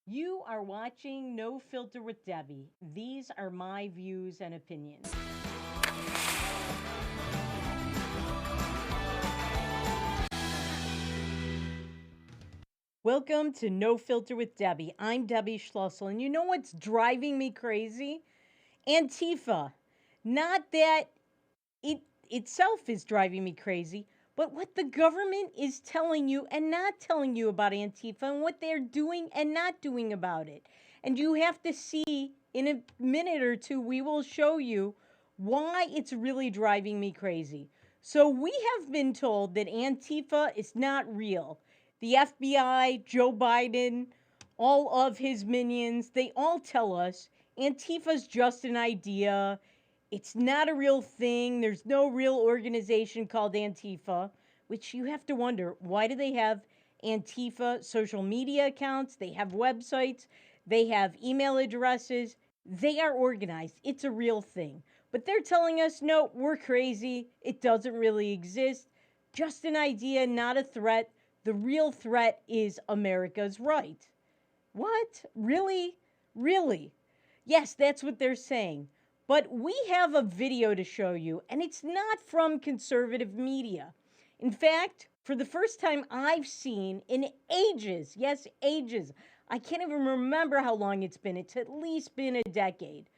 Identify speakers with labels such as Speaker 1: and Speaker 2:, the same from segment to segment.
Speaker 1: You are watching No Filter with Debbie. These are my views and opinions. Welcome to No Filter with Debbie. I'm Debbie Schlussel, and you know what's driving me crazy? Antifa. Not that it itself is driving me crazy, but what the government is telling you and not telling you about Antifa and what they're doing and not doing about it. And you have to see in a minute or two, we will show you why it's really driving me crazy. So, we have been told that Antifa is not real. The FBI, Joe Biden, all of his minions, they all tell us Antifa's just an idea. It's not a real thing. There's no real organization called Antifa, which you have to wonder, why do they have Antifa social media accounts? They have websites, they have email addresses. They are organized. It's a real thing. But they're telling us, no, we're crazy. It doesn't really exist. Just an idea, not a threat. The real threat is America's right. What? Really? Really? Yes, that's what they're saying. But we have a video to show you, and it's not from conservative media. In fact, for the first time I've seen in ages, yes, ages, I can't even remember how long it's been. It's at least been a decade.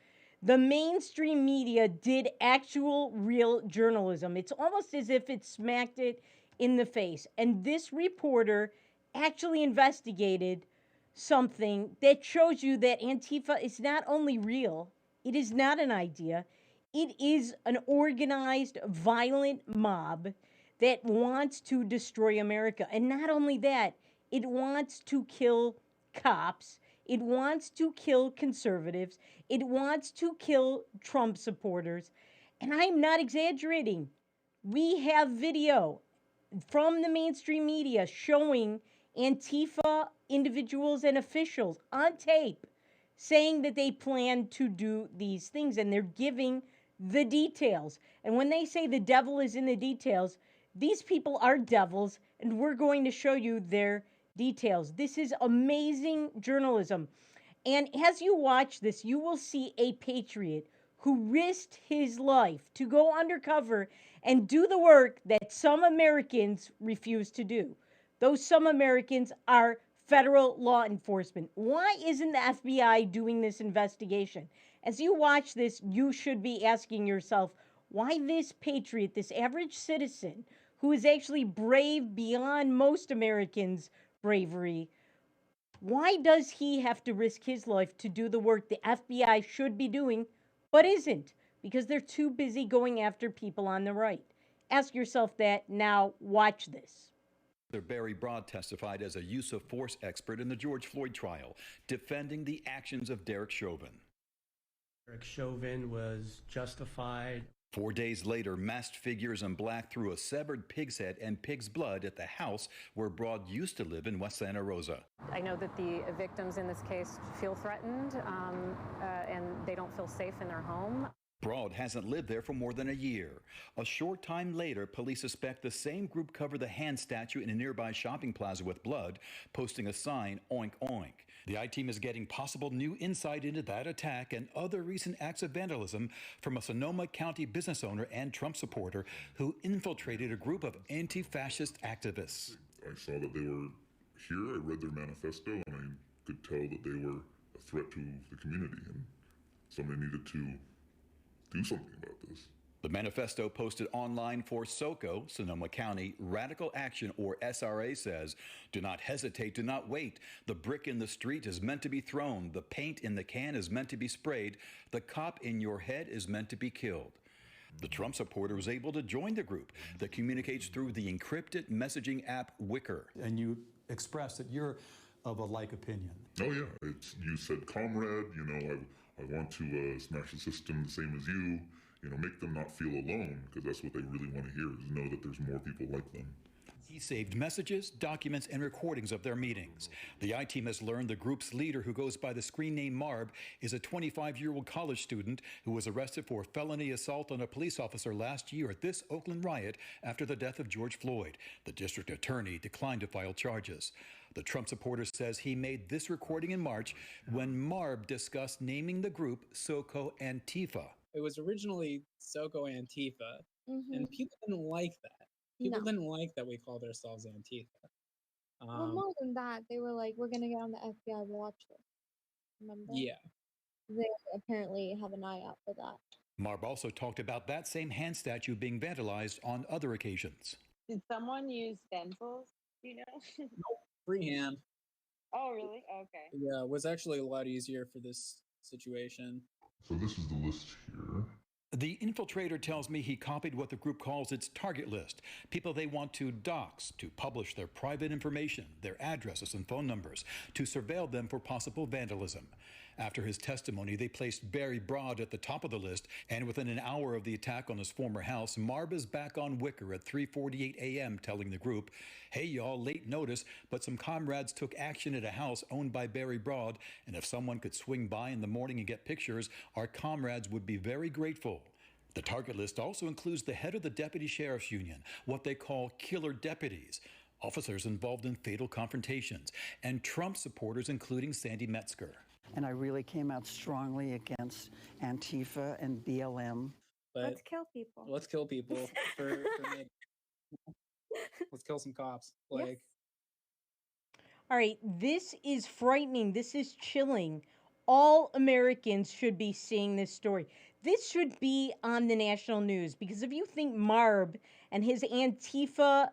Speaker 1: The mainstream media did actual real journalism. It's almost as if it smacked it in the face. And this reporter actually investigated something that shows you that Antifa is not only real, it is not an idea, it is an organized, violent mob that wants to destroy America. And not only that, it wants to kill cops, it wants to kill conservatives, it wants to kill Trump supporters. And I'm not exaggerating. We have video from the mainstream media showing Antifa individuals and officials on tape saying that they plan to do these things, and they're giving the details. And when they say the devil is in the details, these people are devils, and we're going to show you their details. This is amazing journalism. And as you watch this, you will see a patriot who risked his life to go undercover and do the work that some Americans refuse to do. Those some Americans are federal law enforcement. Why isn't the FBI doing this investigation? As you watch this, you should be asking yourself, why this patriot, this average citizen, who is actually brave beyond most Americans' bravery, why does he have to risk his life to do the work the FBI should be doing, but isn't? Because they're too busy going after people on the right. Ask yourself that now. Watch this.
Speaker 2: Barry Broad testified as a use of force expert in the George Floyd trial, defending the actions of Derek Chauvin.
Speaker 3: Derek Chauvin was justified.
Speaker 2: 4 days later, masked figures in black threw a severed pig's head and pig's blood at the house where Broad used to live in West Santa Rosa.
Speaker 4: I know that the victims in this case feel threatened and they don't feel safe in their home.
Speaker 2: Broad hasn't lived there for more than a year. A short time later, police suspect the same group covered the hand statue in a nearby shopping plaza with blood, posting a sign, "Oink, oink." The I-Team is getting possible new insight into that attack and other recent acts of vandalism from a Sonoma County business owner and Trump supporter who infiltrated a group of anti-fascist activists.
Speaker 5: I saw that they were here, I read their manifesto, and I could tell that they were a threat to the community, and somebody needed to do something about this.
Speaker 2: The manifesto posted online for SoCo, Sonoma County Radical Action, or SRA, says, "Do not hesitate, do not wait. The brick in the street is meant to be thrown. The paint in the can is meant to be sprayed. The cop in your head is meant to be killed." The Trump supporter was able to join the group that communicates through the encrypted messaging app Wicker.
Speaker 6: And you express that you're of a like opinion.
Speaker 5: Oh yeah, you said comrade, I want to smash the system the same as you, make them not feel alone, because that's what they really want to hear, is know that there's more people like them.
Speaker 2: He saved messages, documents, and recordings of their meetings. The I-Team has learned the group's leader, who goes by the screen name Marb, is a 25-year-old college student who was arrested for felony assault on a police officer last year at this Oakland riot after the death of George Floyd. The district attorney declined to file charges. The Trump supporter says he made this recording in March when Marb discussed naming the group SoCo Antifa.
Speaker 7: It was originally SoCo Antifa, and people didn't like that. People didn't like that we called ourselves Antifa.
Speaker 8: Well, more than that, they were like, we're gonna get on the FBI watch list. Remember?
Speaker 7: Yeah.
Speaker 8: They apparently have an eye out for that.
Speaker 2: Marb also talked about that same hand statue being vandalized on other occasions.
Speaker 9: Did someone use stencils? Do you know?
Speaker 7: Nope. Freehand.
Speaker 9: Oh, really? Okay.
Speaker 7: Yeah, it was actually a lot easier for this situation.
Speaker 5: So this is the list here.
Speaker 2: The infiltrator tells me he copied what the group calls its target list, people they want to dox, to publish their private information, their addresses and phone numbers, to surveil them for possible vandalism. After his testimony, they placed Barry Broad at the top of the list, and within an hour of the attack on his former house, Marb is back on Wicker at 3:48 a.m. telling the group, "Hey y'all, late notice, but some comrades took action at a house owned by Barry Broad, and if someone could swing by in the morning and get pictures, our comrades would be very grateful." The target list also includes the head of the Deputy Sheriff's Union, what they call killer deputies, officers involved in fatal confrontations, and Trump supporters including Sandy Metzger.
Speaker 10: And I really came out strongly against Antifa and BLM.
Speaker 7: But
Speaker 8: Let's kill people.
Speaker 7: let's kill people for let's kill some cops. Like,
Speaker 8: Yes.
Speaker 1: All right, this is frightening. This is chilling. All Americans should be seeing this story. This should be on the national news because if you think Marb and his Antifa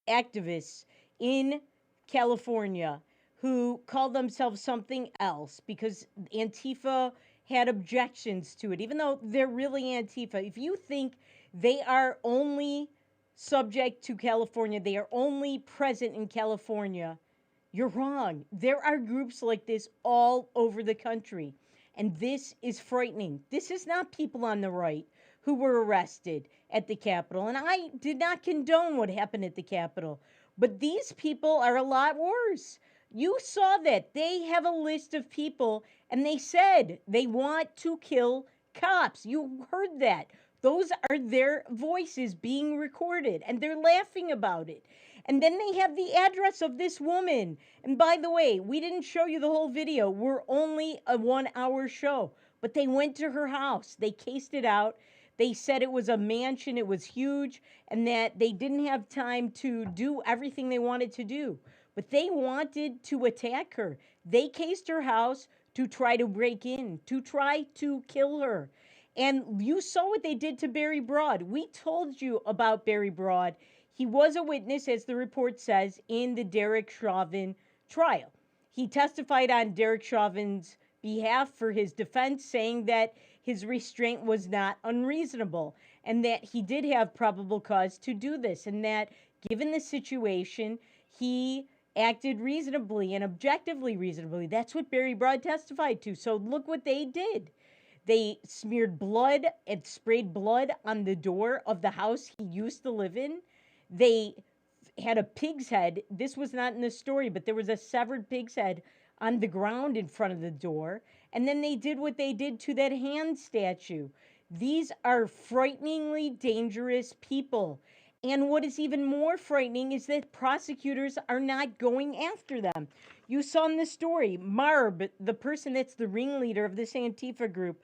Speaker 1: activists in California who called themselves something else because Antifa had objections to it, even though they're really Antifa, if you think they are only subject to California, they are only present in California, you're wrong. There are groups like this all over the country. And this is frightening. This is not people on the right who were arrested at the Capitol. And I did not condone what happened at the Capitol. But these people are a lot worse. You saw that. They have a list of people, and they said they want to kill cops. You heard that. Those are their voices being recorded, and they're laughing about it. And then they have the address of this woman. And by the way, we didn't show you the whole video. We're only a 1-hour show. But they went to her house. They cased it out. They said it was a mansion. It was huge. And that they didn't have time to do everything they wanted to do. But they wanted to attack her. They cased her house to try to break in, to try to kill her. And you saw what they did to Barry Broad. We told you about Barry Broad. He was a witness, as the report says, in the Derek Chauvin trial. He testified on Derek Chauvin's behalf for his defense, saying that his restraint was not unreasonable and that he did have probable cause to do this and that, given the situation, he acted reasonably and objectively reasonably. That's what Barry Broad testified to. So look what they did. They smeared blood and sprayed blood on the door of the house he used to live in. They had a pig's head. This was not in the story, but there was a severed pig's head on the ground in front of the door. And then they did what they did to that hand statue. These are frighteningly dangerous people. And what is even more frightening is that prosecutors are not going after them. You saw in the story, Marb, the person that's the ringleader of this Antifa group,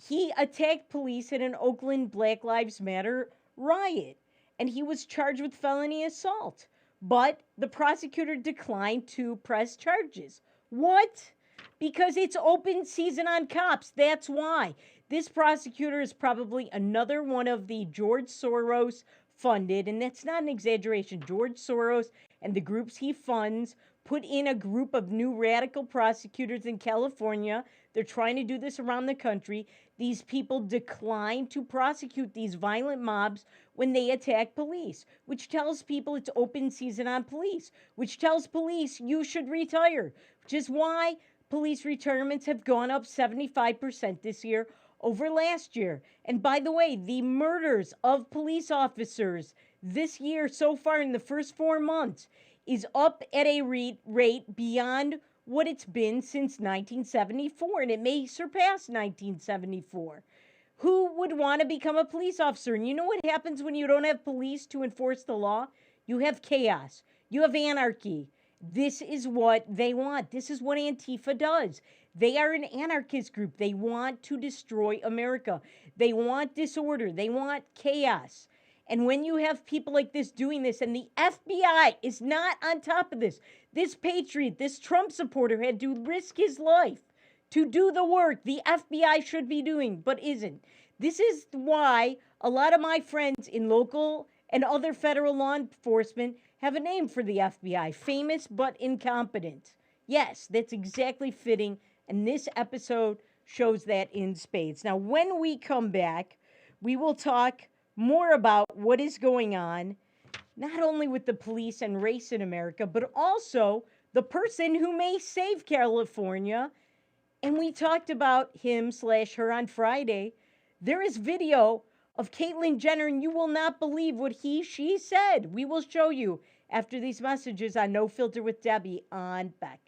Speaker 1: he attacked police at an Oakland Black Lives Matter riot. And he was charged with felony assault. But the prosecutor declined to press charges. What? Because it's open season on cops. That's why. This prosecutor is probably another one of the George Soros funded, and that's not an exaggeration. George Soros and the groups he funds put in a group of new radical prosecutors in California. They're trying to do this around the country. These people decline to prosecute these violent mobs when they attack police, which tells people it's open season on police, which tells police you should retire, which is why police retirements have gone up 75% this year over last year. And by the way, the murders of police officers this year so far in the first 4 months is up at a rate beyond what it's been since 1974, and it may surpass 1974. Who would want to become a police officer? And you know what happens when you don't have police to enforce the law? You have chaos. You have anarchy. This is what they want. This is what Antifa does. They are an anarchist group. They want to destroy America. They want disorder. They want chaos. And when you have people like this doing this, and the FBI is not on top of this patriot, this Trump supporter had to risk his life to do the work the FBI should be doing, but isn't. This is why a lot of my friends in local and other federal law enforcement have a name for the FBI, famous but incompetent. Yes, that's exactly fitting, and this episode shows that in spades. Now, when we come back, we will talk more about what is going on, not only with the police and race in America, but also the person who may save California. And we talked about him/her on Friday. There is video of Caitlyn Jenner, and you will not believe what she said. We will show you after these messages on No Filter with Debbie on Beck.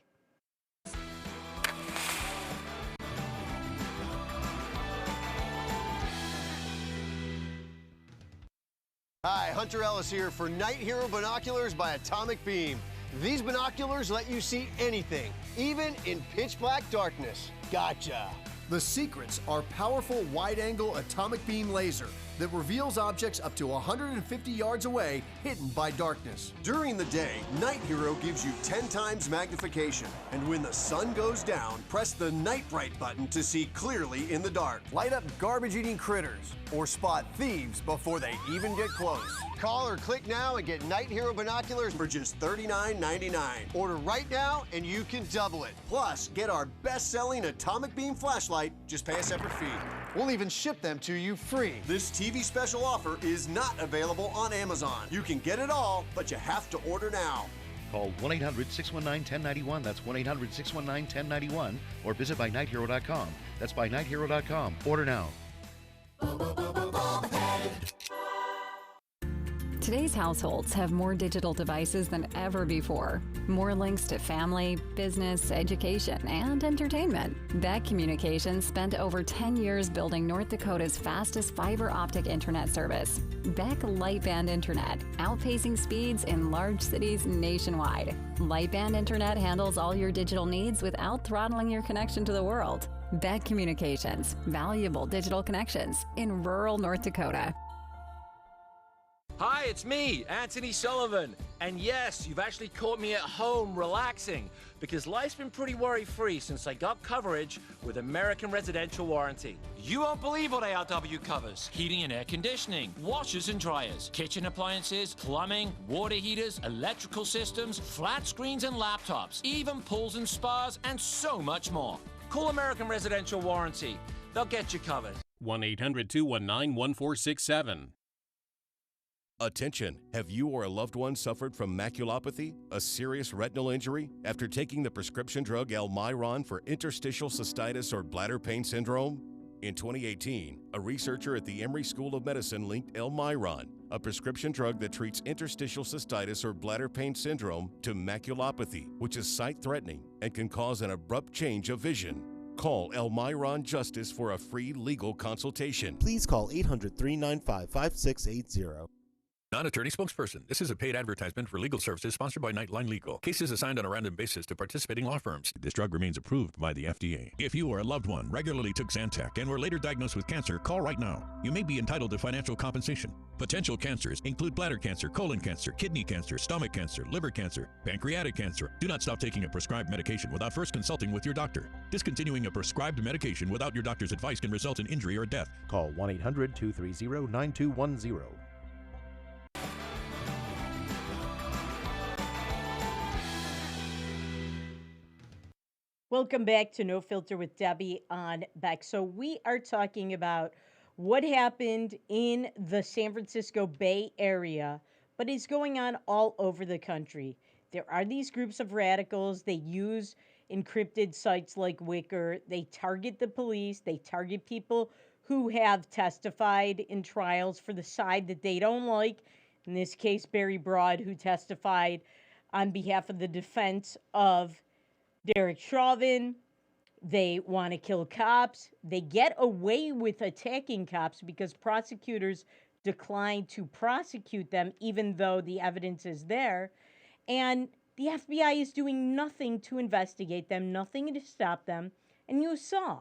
Speaker 11: Hi, Hunter Ellis here for Night Hero Binoculars by Atomic Beam. These binoculars let you see anything, even in pitch black darkness. Gotcha.
Speaker 12: The secrets are powerful wide-angle atomic beam laser that reveals objects up to 150 yards away, hidden by darkness.
Speaker 11: During the day, Night Hero gives you 10 times magnification. And when the sun goes down, press the Night Bright button to see clearly in the dark.
Speaker 12: Light up garbage-eating critters or spot thieves before they even get close.
Speaker 11: Call or click now and get Night Hero binoculars for just $39.99. Order right now and you can double it. Plus, get our best-selling atomic beam flashlight. Just pay a separate fee. We'll even ship them to you free. This TV special offer is not available on Amazon. You can get it all, but you have to order now.
Speaker 13: Call 1-800-619-1091. That's 1-800-619-1091. Or visit buynighthero.com. That's buynighthero.com. Order now.
Speaker 14: Today's households have more digital devices than ever before. More links to family, business, education, and entertainment. Beck Communications spent over 10 years building North Dakota's fastest fiber optic internet service. Beck Lightband Internet, outpacing speeds in large cities nationwide. Lightband Internet handles all your digital needs without throttling your connection to the world. Beck Communications, valuable digital connections in rural North Dakota.
Speaker 15: Hi, it's me, Anthony Sullivan. And yes, you've actually caught me at home relaxing because life's been pretty worry-free since I got coverage with American Residential Warranty.
Speaker 16: You won't believe what ARW covers. Heating and air conditioning, washers and dryers, kitchen appliances, plumbing, water heaters, electrical systems, flat screens and laptops, even pools and spas, and so much more.
Speaker 15: Call American Residential Warranty. They'll get you covered.
Speaker 17: 1-800-219-1467.
Speaker 18: Attention! Have you or a loved one suffered from maculopathy, a serious retinal injury, after taking the prescription drug Almiron for interstitial cystitis or bladder pain syndrome? In 2018, a researcher at the Emory School of Medicine linked Almiron, a prescription drug that treats interstitial cystitis or bladder pain syndrome, to maculopathy, which is sight-threatening and can cause an abrupt change of vision. Call Almiron Justice for a free legal consultation.
Speaker 19: Please call 800-395-5680.
Speaker 20: Non-attorney spokesperson. This is a paid advertisement for legal services sponsored by Nightline Legal. Cases assigned on a random basis to participating law firms.
Speaker 21: This drug remains approved by the FDA. If you or a loved one regularly took Zantac and were later diagnosed with cancer, call right now. You may be entitled to financial compensation. Potential cancers include bladder cancer, colon cancer, kidney cancer, stomach cancer, liver cancer, pancreatic cancer. Do not stop taking a prescribed medication without first consulting with your doctor. Discontinuing a prescribed medication without your doctor's advice can result in injury or death.
Speaker 19: Call 1-800-230-9210.
Speaker 1: Welcome back to No Filter with Debbie on Beck. So we are talking about what happened in the San Francisco Bay Area, but is going on all over the country. There are these groups of radicals. They use encrypted sites like Wicker. They target the police. They target people who have testified in trials for the side that they don't like. In this case, Barry Broad, who testified on behalf of the defense of Derek Chauvin. They want to kill cops. They get away with attacking cops because prosecutors decline to prosecute them, even though the evidence is there. And The FBI is doing nothing to investigate them, nothing to stop them. And you saw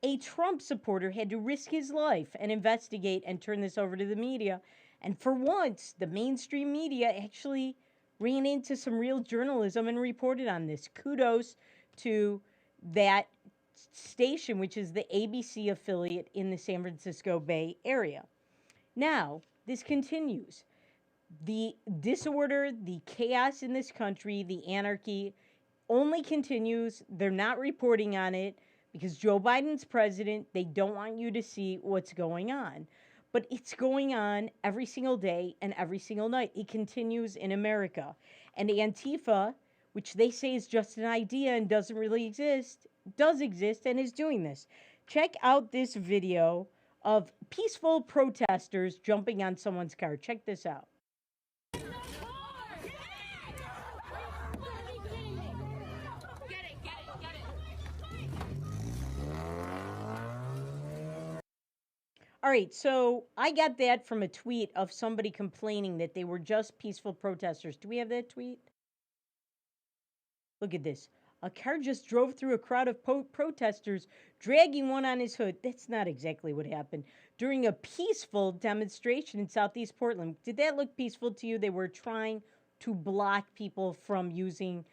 Speaker 1: a Trump supporter had to risk his life and investigate and turn this over to the media. And for once, the mainstream media actually ran into some real journalism and reported on this. Kudos to that station, which is the ABC affiliate in the San Francisco Bay Area. Now, this continues. The disorder, the chaos in this country, the anarchy only continues. They're not reporting on it because Joe Biden's president. They don't want you to see what's going on. But it's going on every single day and every single night. It continues in America. And Antifa, which they say is just an idea and doesn't really exist, does exist and is doing this. Check out this video of peaceful protesters jumping on someone's car. Check this out. All right, so I got that from a tweet of somebody complaining that they were just peaceful protesters. Do we have that tweet? Look at this. A car just drove through a crowd of protesters, dragging one on his hood. That's not exactly what happened. During a peaceful demonstration in Southeast Portland. Did that look peaceful to you? They were trying to block people from using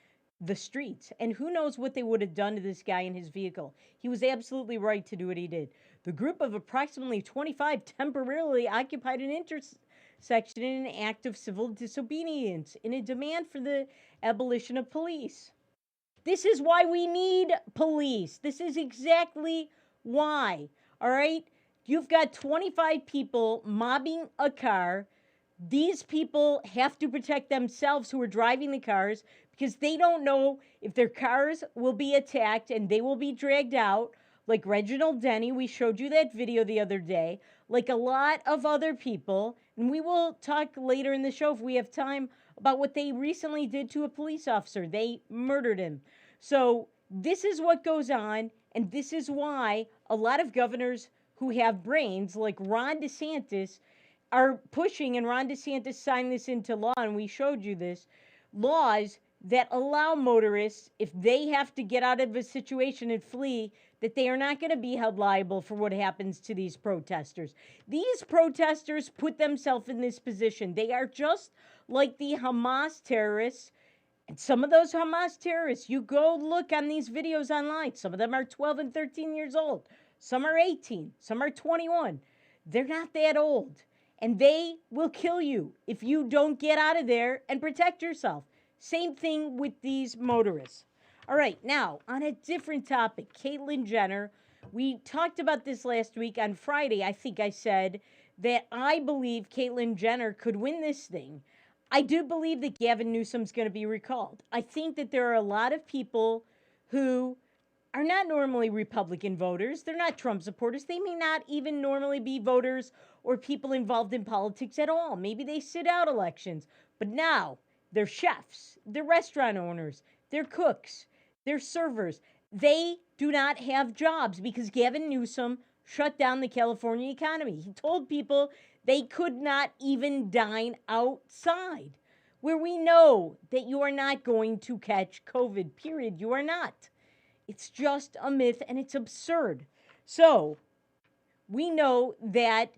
Speaker 1: the streets. And who knows what they would have done to this guy in his vehicle. He was absolutely right to do what he did. The group of approximately 25 temporarily occupied an intersection in an act of civil disobedience in a demand for the abolition of police. This is why we need police. This is exactly why. All right? You've got 25 people mobbing a car. These people have to protect themselves who are driving the cars because they don't know if their cars will be attacked and they will be dragged out. Like Reginald Denny, we showed you that video the other day. Like a lot of other people. And we will talk later in the show if we have time about what they recently did to a police officer. They murdered him. So this is what goes on. And this is why a lot of governors who have brains, like Ron DeSantis, are pushing, and Ron DeSantis signed this into law, and we showed you this, laws that allow motorists, if they have to get out of a situation and flee, that they are not going to be held liable for what happens to these protesters. These protesters put themselves in this position. They are just like the Hamas terrorists. And some of those Hamas terrorists, you go look on these videos online. Some of them are 12 and 13 years old. Some are 18. Some are 21. They're not that old. And they will kill you if you don't get out of there and protect yourself. Same thing with these motorists. All right, now, on a different topic, Caitlyn Jenner. We talked about this last week. On Friday, I think I said that I believe Caitlyn Jenner could win this thing. I do believe that Gavin Newsom's going to be recalled. I think that there are a lot of people who are not normally Republican voters. They're not Trump supporters. They may not even normally be voters or people involved in politics at all. Maybe they sit out elections. But now they're chefs, they're restaurant owners, they're cooks, they're servers. They do not have jobs because Gavin Newsom shut down the California economy. He told people they could not even dine outside, where we know that you are not going to catch COVID, period. You are not. It's just a myth and it's absurd. So we know that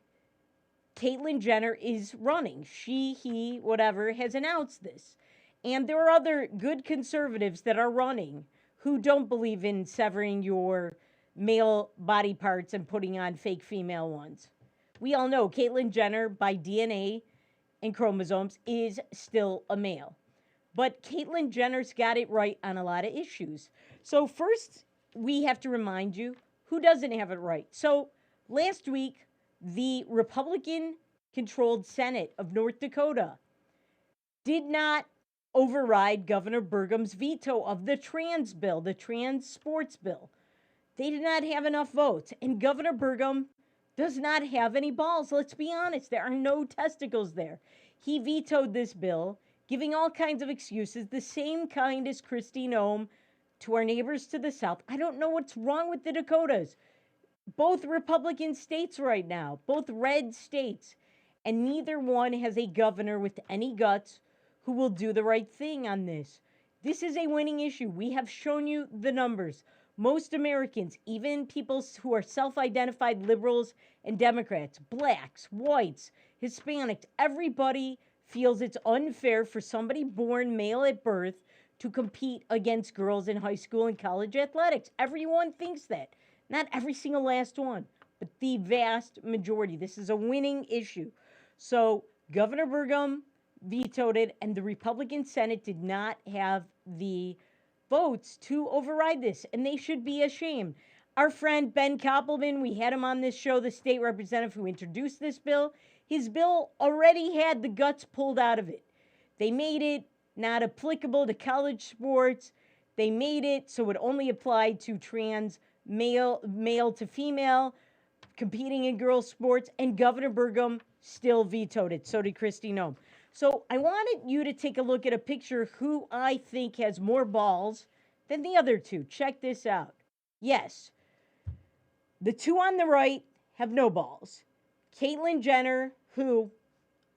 Speaker 1: Caitlyn Jenner is running. She, he, whatever, has announced this. And there are other good conservatives that are running who don't believe in severing your male body parts and putting on fake female ones. We all know Caitlyn Jenner, by DNA and chromosomes, is still a male. But Caitlyn Jenner's got it right on a lot of issues. So first, we have to remind you who doesn't have it right. So last week, the Republican-controlled Senate of North Dakota did not override Governor Burgum's veto of the trans bill, the trans sports bill. They did not have enough votes. And Governor Burgum does not have any balls. Let's be honest. There are no testicles there. He vetoed this bill, giving all kinds of excuses, the same kind as Kristi Noem to our neighbors to the south. I don't know what's wrong with the Dakotas. Both Republican states right now, both red states, and neither one has a governor with any guts who will do the right thing on this. This is a winning issue. We have shown you the numbers. Most Americans, even people who are self-identified liberals and Democrats, blacks, whites, Hispanics, everybody feels it's unfair for somebody born male at birth to compete against girls in high school and college athletics. Everyone thinks that. Not every single last one, but the vast majority. This is a winning issue. So Governor Burgum vetoed it, and the Republican Senate did not have the votes to override this, and they should be ashamed. Our friend Ben Koppelman, we had him on this show, the state representative who introduced this bill. His bill already had the guts pulled out of it. They made it not applicable to college sports. They made it so it only applied to trans male to female competing in girls' sports, and Governor Burgum still vetoed it. So did Kristi Noem. So I wanted you to take a look at a picture who I think has more balls than the other two. Check this out. Yes, the two on the right have no balls. Caitlyn Jenner, who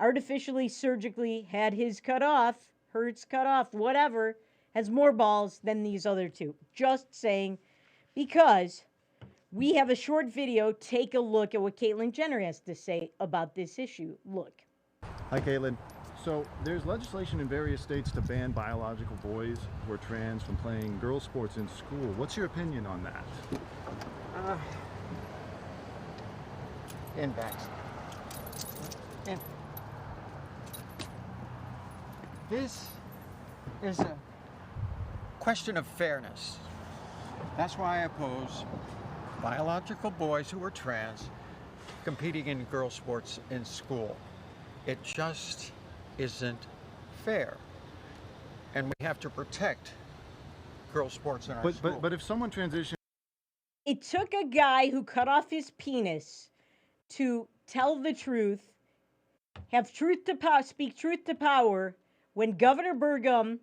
Speaker 1: artificially, surgically had his cut off, hers cut off, whatever, has more balls than these other two. Just saying, because we have a short video. Take a look at what Caitlyn Jenner has to say about this issue. Look.
Speaker 17: Hi, Caitlyn. So there's legislation in various states to ban biological boys who are trans from playing girls' sports in school. What's your opinion on that?
Speaker 19: This is a question of fairness. That's why I oppose biological boys who are trans competing in girls' sports in school. It just isn't fair. And we have to protect girls' sports in our school.
Speaker 17: But if someone transitions...
Speaker 1: It took a guy who cut off his penis to tell the truth, have truth to power, speak truth to power, when Governor Burgum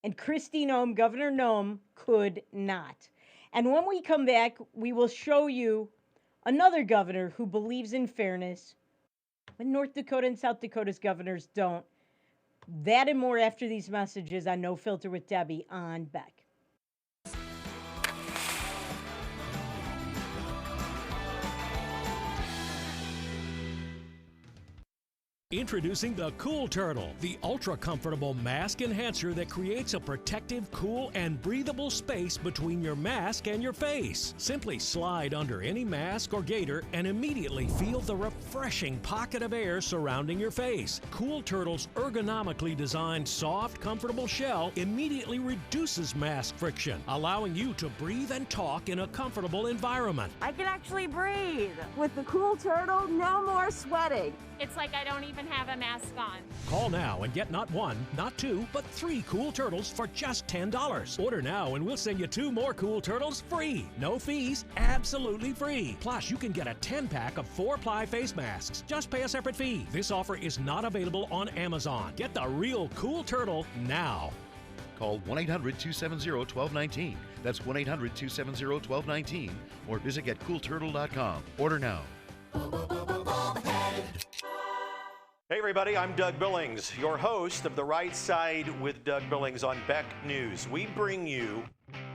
Speaker 1: and Kristi Noem, Governor Noem, could not. And when we come back, we will show you another governor who believes in fairness when North Dakota and South Dakota's governors don't. That and more after these messages on No Filter with Debbie on Beck.
Speaker 22: Introducing the Cool Turtle, the ultra-comfortable mask enhancer that creates a protective, cool, and breathable space between your mask and your face. Simply slide under any mask or gaiter and immediately feel the refreshing pocket of air surrounding your face. Cool Turtle's ergonomically designed, soft, comfortable shell immediately reduces mask friction, allowing you to breathe and talk in a comfortable environment.
Speaker 23: I can actually breathe. With the Cool Turtle, no more sweating.
Speaker 24: It's like I don't even have a mask on.
Speaker 22: Call now and get not one, not two, but 3 Cool Turtles for just $10. Order now and we'll send you 2 more Cool Turtles free. No fees, absolutely free. Plus, you can get a 10-pack of 4-ply face masks. Just pay a separate fee. This offer is not available on Amazon. Get the real Cool Turtle now.
Speaker 13: Call 1-800-270-1219. That's 1-800-270-1219. Or visit getcoolturtle.com. Order now.
Speaker 25: Hey everybody, I'm Doug Billings, your host of The Right Side with Doug Billings on Beck News. We bring you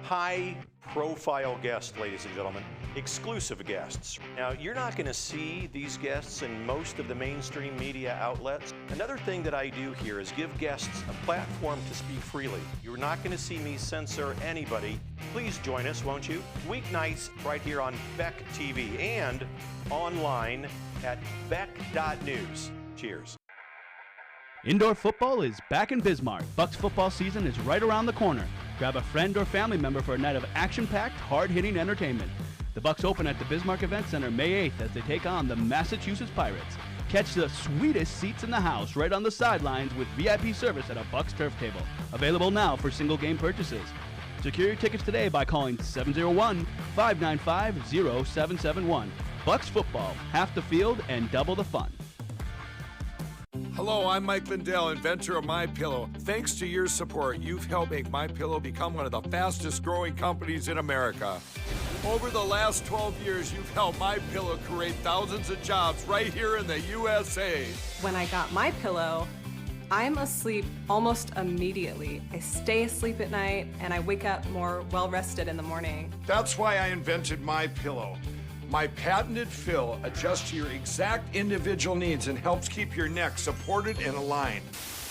Speaker 25: high-profile guests, ladies and gentlemen, exclusive guests. Now, you're not going to see these guests in most of the mainstream media outlets. Another thing that I do here is give guests a platform to speak freely. You're not going to see me censor anybody. Please join us, won't you? Weeknights right here on Beck TV and online at beck.news. Cheers.
Speaker 26: Indoor football is back in Bismarck. Bucks football season is right around the corner. Grab a friend or family member for a night of action-packed, hard-hitting entertainment. The Bucks open at the Bismarck Event Center May 8th as they take on the Massachusetts Pirates. Catch the sweetest seats in the house right on the sidelines with VIP service at a Bucks turf table. Available now for single-game purchases. Secure your tickets today by calling 701-595-0771. Bucks football, half the field and double the fun.
Speaker 27: Hello, I'm Mike Lindell, inventor of MyPillow. Thanks to your support, you've helped make MyPillow become one of the fastest growing companies in America. Over the last 12 years, you've helped MyPillow create thousands of jobs right here in the USA.
Speaker 28: When I got MyPillow,
Speaker 2: I'm asleep almost immediately. I stay asleep at night and I wake up more well-rested in the morning.
Speaker 27: That's why I invented MyPillow. My patented fill adjusts to your exact individual needs and helps keep your neck supported and aligned.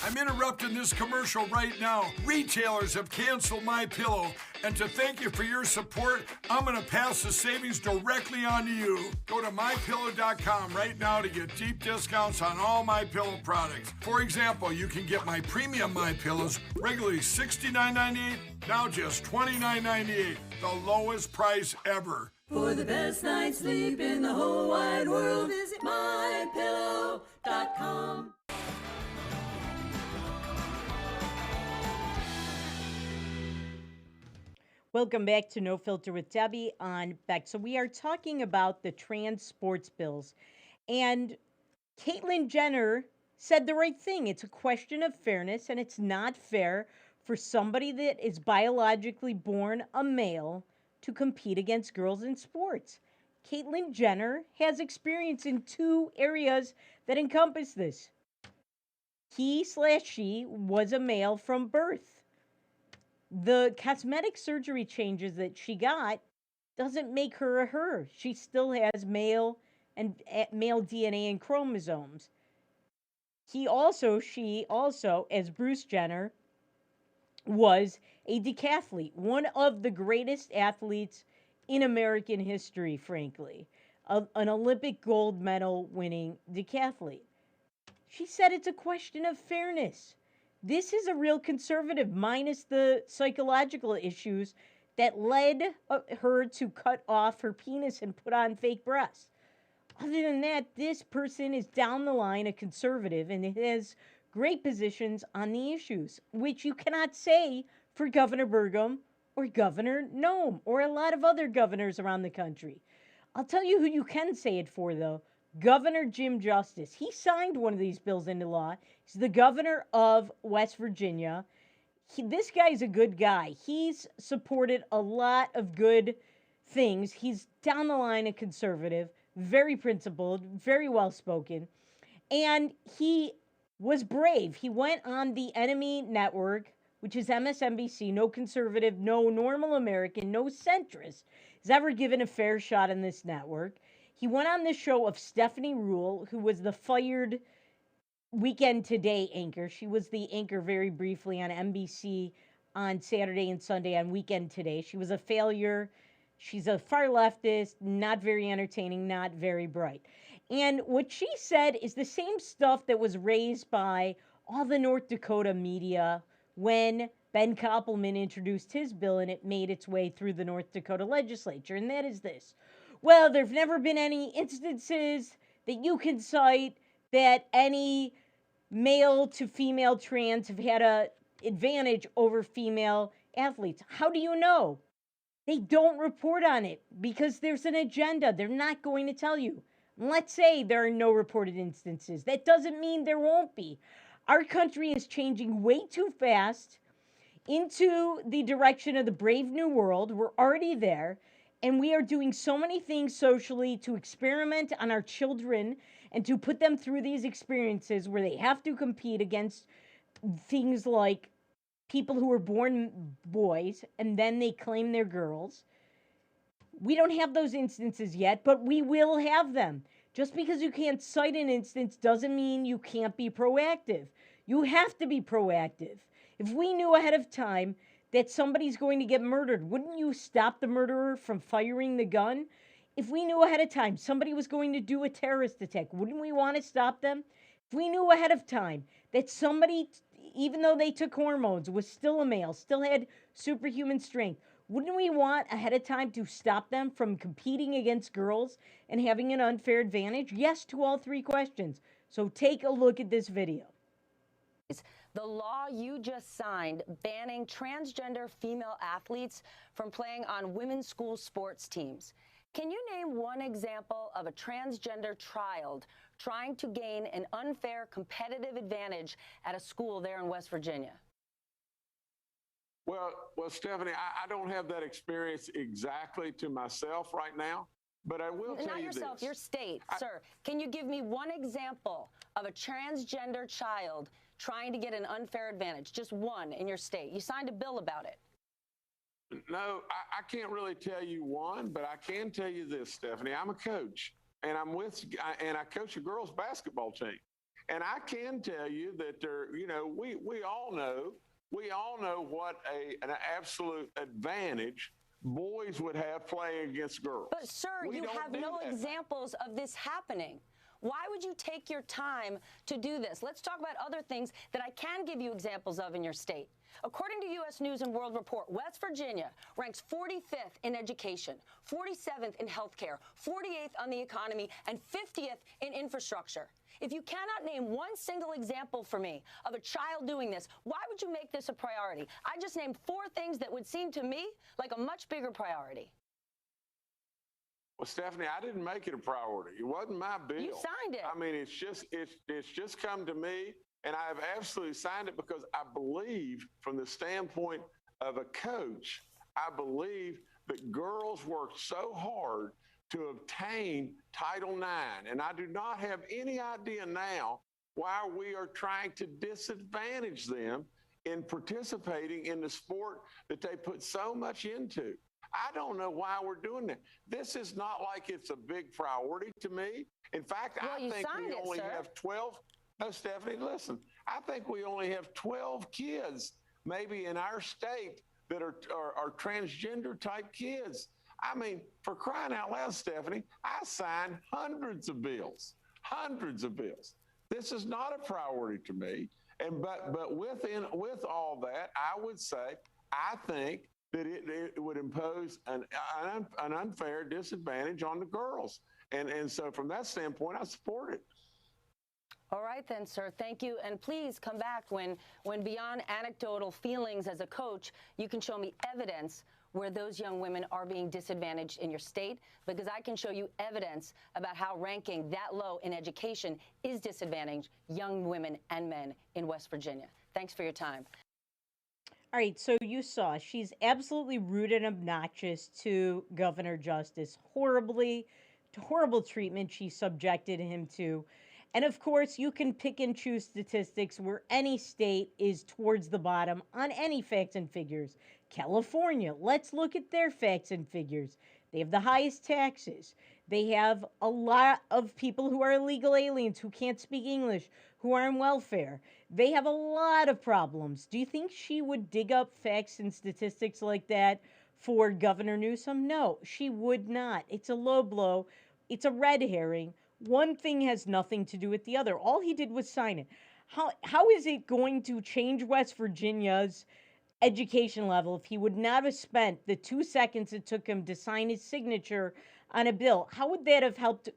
Speaker 27: I'm interrupting this commercial right now. Retailers have canceled MyPillow, and to thank you for your support, I'm gonna pass the savings directly on to you. Go to MyPillow.com right now to get deep discounts on all MyPillow products. For example, you can get my premium MyPillows, regularly $69.98, now just $29.98, the lowest price ever.
Speaker 3: For the best night's sleep in the whole wide world, visit MyPillow.com.
Speaker 1: Welcome back to No Filter with Debbie on Beck. So we are talking about the trans sports bills. And Caitlyn Jenner said the right thing. It's a question of fairness, and it's not fair for somebody that is biologically born a male to compete against girls in sports. Caitlyn Jenner has experience in two areas that encompass this. He/she was a male from birth. The cosmetic surgery changes that she got doesn't make her a her. She still has male DNA and chromosomes. She also, as Bruce Jenner, was a decathlete, one of the greatest athletes in American history, frankly, an Olympic gold medal winning decathlete. She said it's a question of fairness. This is a real conservative, minus the psychological issues that led her to cut off her penis and put on fake breasts. Other than that, this person is down the line a conservative and has great positions on the issues, which you cannot say for Governor Burgum or Governor Noem or a lot of other governors around the country. I'll tell you who you can say it for, though. Governor Jim Justice. He signed one of these bills into law. He's the governor of West Virginia. This guy's a good guy. He's supported a lot of good things. He's down the line a conservative, very principled, very well-spoken. And he was brave. He went on the enemy network, which is MSNBC. No conservative, no normal American, no centrist is ever given a fair shot on this network. He went on the show of Stephanie Ruhle, who was the fired Weekend Today anchor. She was the anchor very briefly on NBC on Saturday and Sunday on Weekend Today. She was a failure. She's a far leftist, not very entertaining, not very bright. And what she said is the same stuff that was raised by all the North Dakota media when Ben Koppelman introduced his bill and it made its way through the North Dakota legislature. And that is this. Well, there have never been any instances that you can cite that any male to female trans have had an advantage over female athletes. How do you know? They don't report on it because there's an agenda. They're not going to tell you. Let's say there are no reported instances. That doesn't mean there won't be. Our country is changing way too fast into the direction of the brave new world. We're already there. And we are doing so many things socially to experiment on our children and to put them through these experiences where they have to compete against things like people who were born boys and then they claim they're girls. We don't have those instances yet, but we will have them. Just because you can't cite an instance doesn't mean you can't be proactive. You have to be proactive. If we knew ahead of time that somebody's going to get murdered, wouldn't you stop the murderer from firing the gun? If we knew ahead of time somebody was going to do a terrorist attack, wouldn't we want to stop them? If we knew ahead of time that somebody, even though they took hormones, was still a male, still had superhuman strength, wouldn't we want ahead of time to stop them from competing against girls and having an unfair advantage? Yes to all three questions. So take a look at this video.
Speaker 4: The law you just signed banning transgender female athletes from playing on women's school sports teams. Can you name one example of a transgender child trying to gain an unfair competitive advantage at a school there in West Virginia?
Speaker 27: Well, Stephanie, I don't have that experience exactly to myself right now, but I will tell you this.
Speaker 4: Not yourself, your state, sir. Can you give me one example of a transgender child trying to get an unfair advantage, just one in your state. You signed a bill about it.
Speaker 5: No, I can't really tell you one, but I can tell you this, Stephanie. I'm a coach, and I coach a girls basketball team. And I can tell you that we all know what an absolute advantage boys would have playing against girls.
Speaker 4: But, sir, you have no examples of this happening. Why would you take your time to do this? Let's talk about other things that I can give you examples of in your state. According to U.S. News and World Report, West Virginia ranks 45th in education, 47th in healthcare, 48th on the economy, and 50th in infrastructure. If you cannot name one single example for me of a child doing this, why would you make this a priority? I just named 4 things that would seem to me like a much bigger priority.
Speaker 5: Well, Stephanie, I didn't make it a priority. It wasn't my bill.
Speaker 4: You signed it.
Speaker 5: I mean, it's just come to me, and I have absolutely signed it because I believe, from the standpoint of a coach, I believe that girls work so hard to obtain Title IX, and I do not have any idea now why we are trying to disadvantage them in participating in the sport that they put so much into. I don't know why we're doing that. This is not like it's a big priority to me. In fact, I think we only have 12. No, Stephanie, listen. I think we only have 12 kids, maybe in our state, that are transgender type kids. I mean, for crying out loud, Stephanie, I signed hundreds of bills. This is not a priority to me. But with all that, I would say I think that it would impose an unfair disadvantage on the girls. And so from that standpoint, I support it.
Speaker 4: All right then, sir. Thank you. And please come back when beyond anecdotal feelings as a coach, you can show me evidence where those young women are being disadvantaged in your state, because I can show you evidence about how ranking that low in education is disadvantaging young women and men in West Virginia. Thanks for your time.
Speaker 1: All right, so you saw she's absolutely rude and obnoxious to Governor Justice. Horrible treatment she subjected him to. And of course, you can pick and choose statistics where any state is towards the bottom on any facts and figures. California, let's look at their facts and figures. They have the highest taxes. They have a lot of people who are illegal aliens, who can't speak English, who are on welfare. They have a lot of problems. Do you think she would dig up facts and statistics like that for Governor Newsom? No, she would not. It's a low blow. It's a red herring. One thing has nothing to do with the other. All he did was sign it. How is it going to change West Virginia's education level if he would not have spent the 2 seconds it took him to sign his signature on a bill? How would that have helped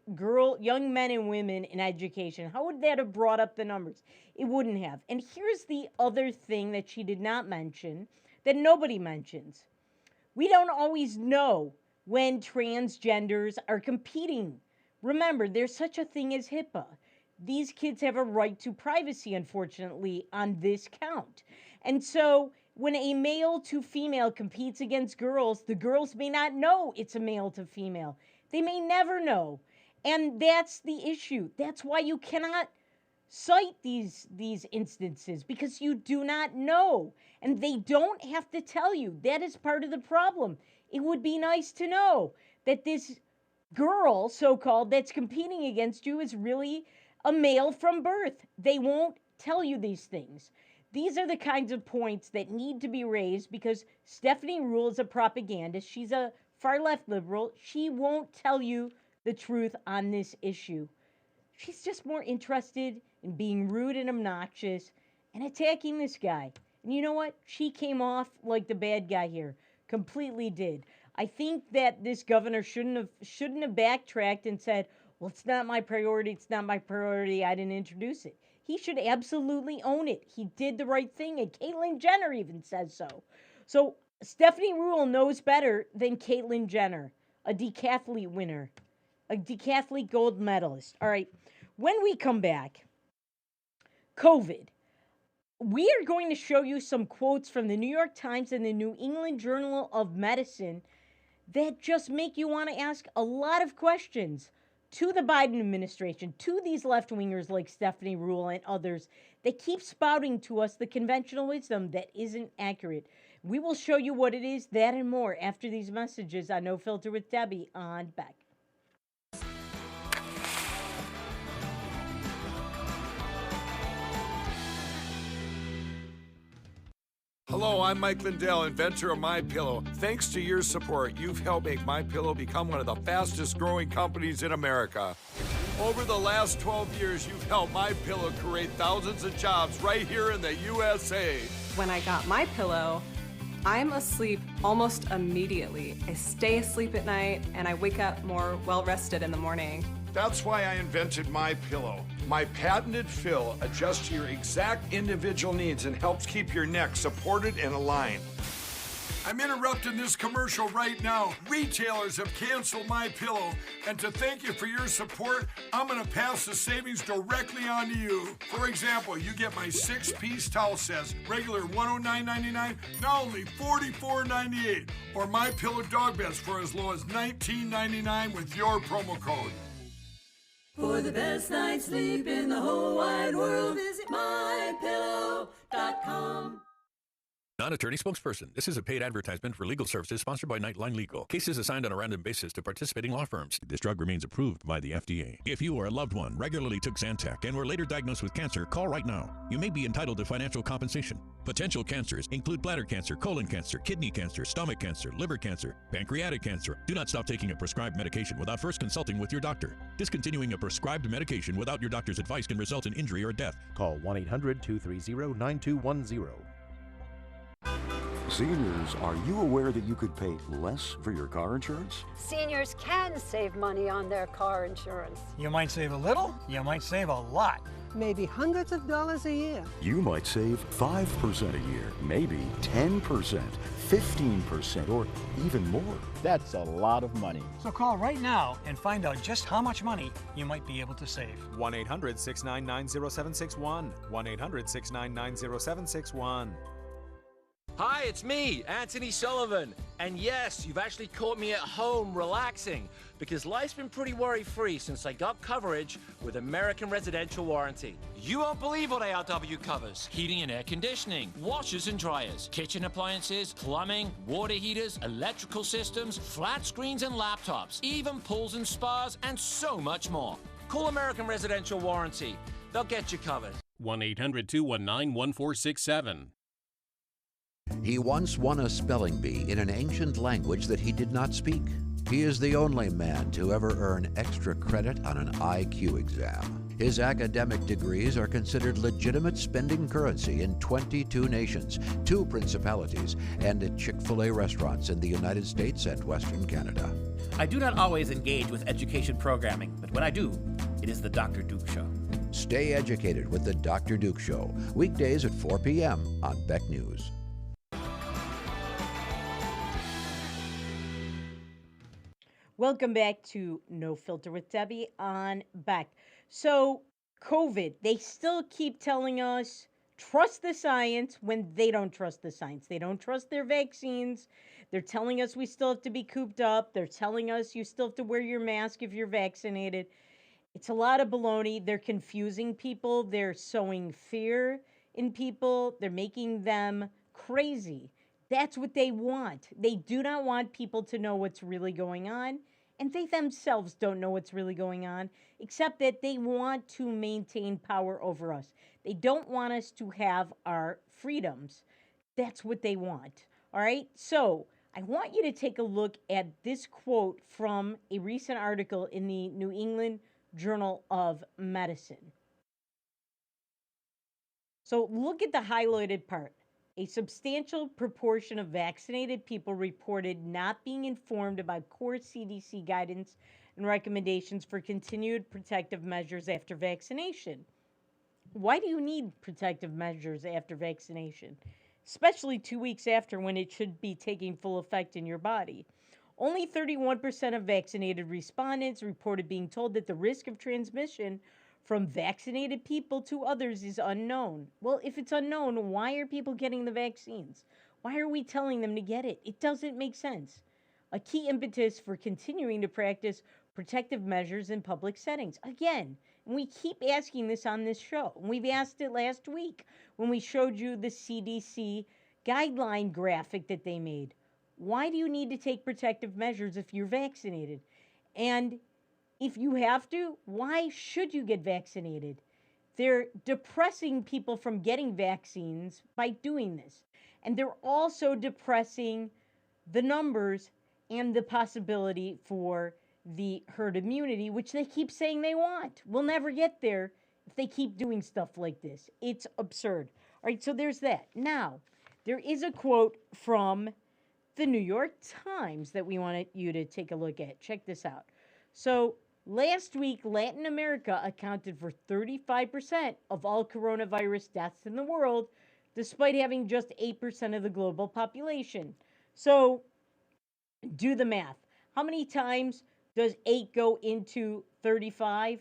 Speaker 1: young men and women in education? How would that have brought up the numbers? It wouldn't have. And here's the other thing that she did not mention that nobody mentions. We don't always know when transgenders are competing. Remember, there's such a thing as HIPAA. These kids have a right to privacy, unfortunately, on this count. And so when a male to female competes against girls, the girls may not know it's a male to female. They may never know. And that's the issue. That's why you cannot cite these instances, because you do not know. And they don't have to tell you. That is part of the problem. It would be nice to know that this girl, so-called, that's competing against you is really a male from birth. They won't tell you these things. These are the kinds of points that need to be raised, because Stephanie Ruhle is a propagandist. She's a far-left liberal. She won't tell you the truth on this issue. She's just more interested in being rude and obnoxious and attacking this guy. And you know what? She came off like the bad guy here. Completely did. I think that this governor shouldn't have backtracked and said, well, it's not my priority. It's not my priority. I didn't introduce it. He should absolutely own it. He did the right thing, and Caitlyn Jenner even says so. So Stephanie Ruhle knows better than Caitlyn Jenner, a decathlete winner, a decathlete gold medalist. All right, when we come back, COVID. We are going to show you some quotes from the New York Times and the New England Journal of Medicine that just make you want to ask a lot of questions. to the Biden administration, to these left-wingers like Stephanie Ruhle and others that keep spouting to us the conventional wisdom that isn't accurate. We will show you what it is, that and more, after these messages on No Filter with Debbie on Beck.
Speaker 27: Hello, I'm Mike Lindell, inventor of MyPillow. Thanks to your support, you've helped make MyPillow become one of the fastest growing companies in America. Over the last 12 years, you've helped MyPillow create thousands of jobs right here in the USA.
Speaker 2: When I got my pillow, I'm asleep almost immediately. I stay asleep at night and I wake up more well-rested in the morning.
Speaker 27: That's why I invented MyPillow. My patented fill adjusts to your exact individual needs and helps keep your neck supported and aligned. I'm interrupting this commercial right now. Retailers have canceled MyPillow, and to thank you for your support, I'm gonna pass the savings directly on to you. For example, you get my 6-piece towel sets, regular $109.99, now only $44.98, or MyPillow dog beds for as low as $19.99 with your promo code.
Speaker 3: For the best night's sleep in the whole wide world, visit mypillow.com.
Speaker 20: Non-attorney spokesperson. This is a paid advertisement for legal services sponsored by Nightline Legal. Cases assigned on a random basis to participating law firms. This drug remains approved by the FDA. If you or a loved one regularly took Zantac and were later diagnosed with cancer, call right now. You may be entitled to financial compensation. Potential cancers include bladder cancer, colon cancer, kidney cancer, stomach cancer, liver cancer, pancreatic cancer. Do not stop taking a prescribed medication without first consulting with your doctor. Discontinuing a prescribed medication without your doctor's advice can result in injury or death.
Speaker 6: Call 1-800-230-9210.
Speaker 7: Seniors, are you aware that you could pay less for your car insurance?
Speaker 8: Seniors can save money on their car insurance.
Speaker 9: You might save a little, you might save a lot.
Speaker 10: Maybe hundreds of dollars a year.
Speaker 7: You might save 5% a year, maybe 10%, 15%, or even more.
Speaker 6: That's a lot of money.
Speaker 9: So call right now and find out just how much money you might be able to save.
Speaker 11: 1-800-699-0761. 1-800-699-0761.
Speaker 15: Hi, it's me, Anthony Sullivan. And yes, you've actually caught me at home relaxing because life's been pretty worry-free since I got coverage with American Residential Warranty.
Speaker 16: You won't believe what ARW covers. Heating and air conditioning, washers and dryers, kitchen appliances, plumbing, water heaters, electrical systems, flat screens and laptops, even pools and spas, and so much more. Call American Residential Warranty. They'll get you covered.
Speaker 21: 1-800-219-1467.
Speaker 12: He once won a spelling bee in an ancient language that he did not speak. He is the only man to ever earn extra credit on an IQ exam. His academic degrees are considered legitimate spending currency in 22 nations, 2 principalities, and at Chick-fil-A restaurants in the United States and Western Canada.
Speaker 28: I do not always engage with education programming, but when I do, it is the Dr. Duke Show.
Speaker 12: Stay educated with the Dr. Duke Show, weekdays at 4 p.m. on Beck News.
Speaker 1: Welcome back to No Filter with Debbie on Beck. So, COVID, they still keep telling us, trust the science when they don't trust the science. They don't trust their vaccines. They're telling us we still have to be cooped up. They're telling us you still have to wear your mask if you're vaccinated. It's a lot of baloney. They're confusing people. They're sowing fear in people. They're making them crazy. That's what they want. They do not want people to know what's really going on. And they themselves don't know what's really going on, except that they want to maintain power over us. They don't want us to have our freedoms. That's what they want. All right? So I want you to take a look at this quote from a recent article in the New England Journal of Medicine. So look at the highlighted part. A substantial proportion of vaccinated people reported not being informed about core CDC guidance and recommendations for continued protective measures after vaccination. Why do you need protective measures after vaccination? Especially 2 weeks after, when it should be taking full effect in your body. Only 31% of vaccinated respondents reported being told that the risk of transmission from vaccinated people to others is unknown. Well, if it's unknown, why are people getting the vaccines? Why are we telling them to get it? It doesn't make sense. A key impetus for continuing to practice protective measures in public settings. Again, and we keep asking this on this show. And we've asked it last week when we showed you the CDC guideline graphic that they made. Why do you need to take protective measures if you're vaccinated? And if you have to, why should you get vaccinated? They're depressing people from getting vaccines by doing this. And they're also depressing the numbers and the possibility for the herd immunity, which they keep saying they want. We'll never get there if they keep doing stuff like this. It's absurd. All right, so there's that. Now, there is a quote from the New York Times that we wanted you to take a look at. Check this out. So, last week, Latin America accounted for 35% of all coronavirus deaths in the world, despite having just 8% of the global population. So, do the math. How many times does 8 go into 35?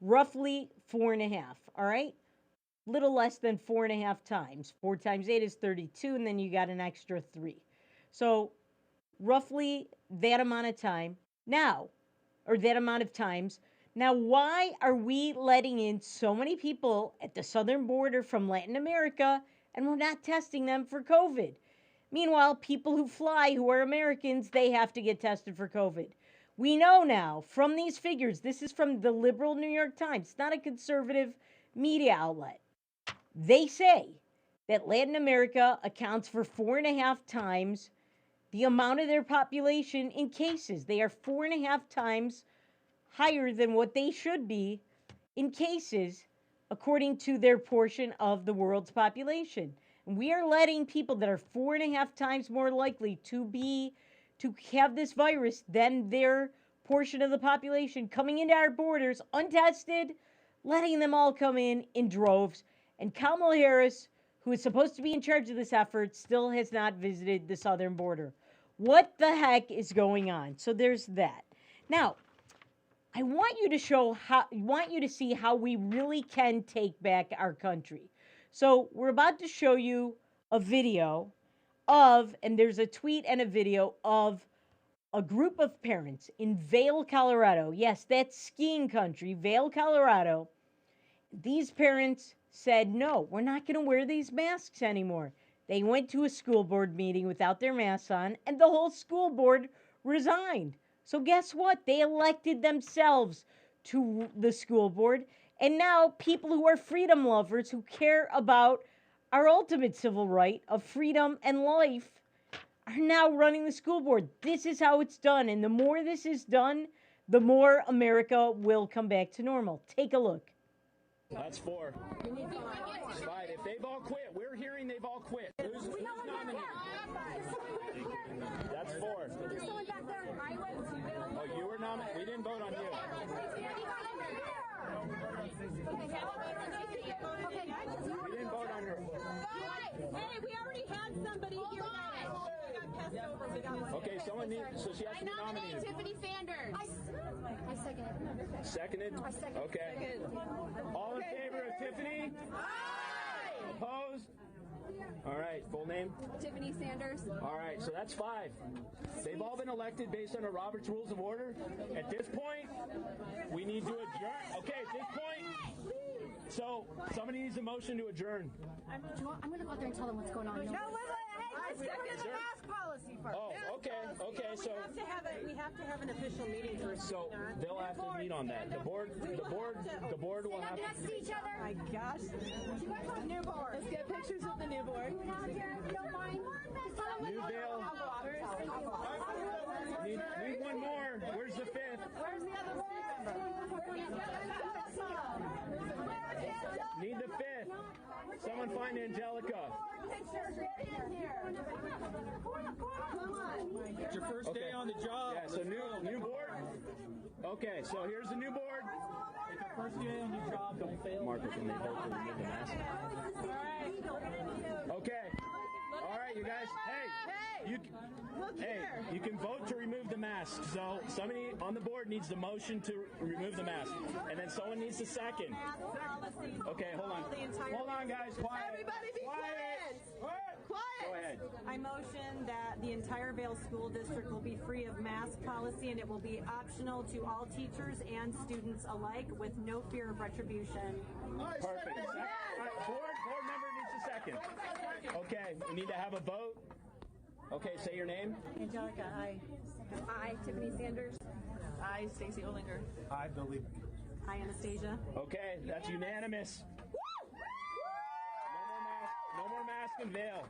Speaker 1: Roughly 4.5, all right? Little less than 4.5 times. 4 times 8 is 32, and then you got an extra 3. So, roughly that amount of time. Now, or that amount of times. Now, why are we letting in so many people at the southern border from Latin America and we're not testing them for COVID? Meanwhile, people who fly who are Americans, they have to get tested for COVID. We know now from these figures, this is from the liberal New York Times, it's not a conservative media outlet. They say that Latin America accounts for 4.5 times the amount of their population in cases. They are 4.5 times higher than what they should be in cases, according to their portion of the world's population. And we are letting people that are 4.5 times more likely to have this virus than their portion of the population coming into our borders untested, letting them all come in droves. And Kamala Harris, who is supposed to be in charge of this effort, still has not visited the southern border. What the heck is going on? So there's that. Now, I want you to see how we really can take back our country. So we're about to show you a video and there's a tweet and a video of a group of parents in Vail, Colorado. Yes, that's skiing country, Vail, Colorado. These parents said, no, we're not going to wear these masks anymore. They went to a school board meeting without their masks on, and the whole school board resigned. So guess what? They elected themselves to the school board, and now people who are freedom lovers, who care about our ultimate civil right of freedom and life, are now running the school board. This is how it's done, and the more this is done, the more America will come back to normal. Take a look.
Speaker 11: That's 4. 5. If they've all quit, we're hearing they've all quit. Who's nominated? That's 4. Oh, you were nominated? We didn't vote on you. We didn't vote on her.
Speaker 14: Hey, we already had somebody here.
Speaker 11: Okay, someone needs, so she has to be nominated.
Speaker 14: Tiffany Sanders. I second.
Speaker 11: Seconded?
Speaker 14: I second.
Speaker 11: Okay. All in favor of Tiffany? Aye. Opposed? All right, full name?
Speaker 14: Tiffany Sanders.
Speaker 11: All right, so that's 5. They've all been elected based on the Robert's Rules of Order. At this point, we need to adjourn. Okay, at this point, so somebody needs a motion to adjourn.
Speaker 14: I'm going to go out there and tell them what's going on. No, let's get to the mask policy first.
Speaker 11: Oh, okay, so
Speaker 14: we have to have an official meeting first.
Speaker 11: So they'll have to meet on that. The board will have to
Speaker 14: next to each other. My gosh. New board. Let's get pictures of the new board.
Speaker 11: New bill. Need one more. Where's the 5th?
Speaker 14: Where's the other board member?
Speaker 11: Need the 5th. Someone find Angelica.
Speaker 14: It's
Speaker 11: your first day on the job. Yeah, so new board. Okay, so here's the new board. It's your first day on the job. Don't fail. Marcus, when they vote to remove the mask. Okay. All right, you guys. You can vote to remove the mask. So somebody on the board needs the motion to remove the mask, and then someone needs a second. Okay, hold on. Hold on, guys. Quiet.
Speaker 14: Everybody be quiet. Quiet.
Speaker 11: Go ahead.
Speaker 13: I motion that the entire Vail School District will be free of mask policy and it will be optional to all teachers and students alike with no fear of retribution.
Speaker 11: Perfect. All right, board member needs a second. Okay, we need to have a vote. Okay, say your name.
Speaker 13: Angelica, aye. Aye. Tiffany Sanders. Aye. Stacy Olinger.
Speaker 11: I believe.
Speaker 13: Aye. Anastasia.
Speaker 11: Okay, that's unanimous. No more mask in Vail.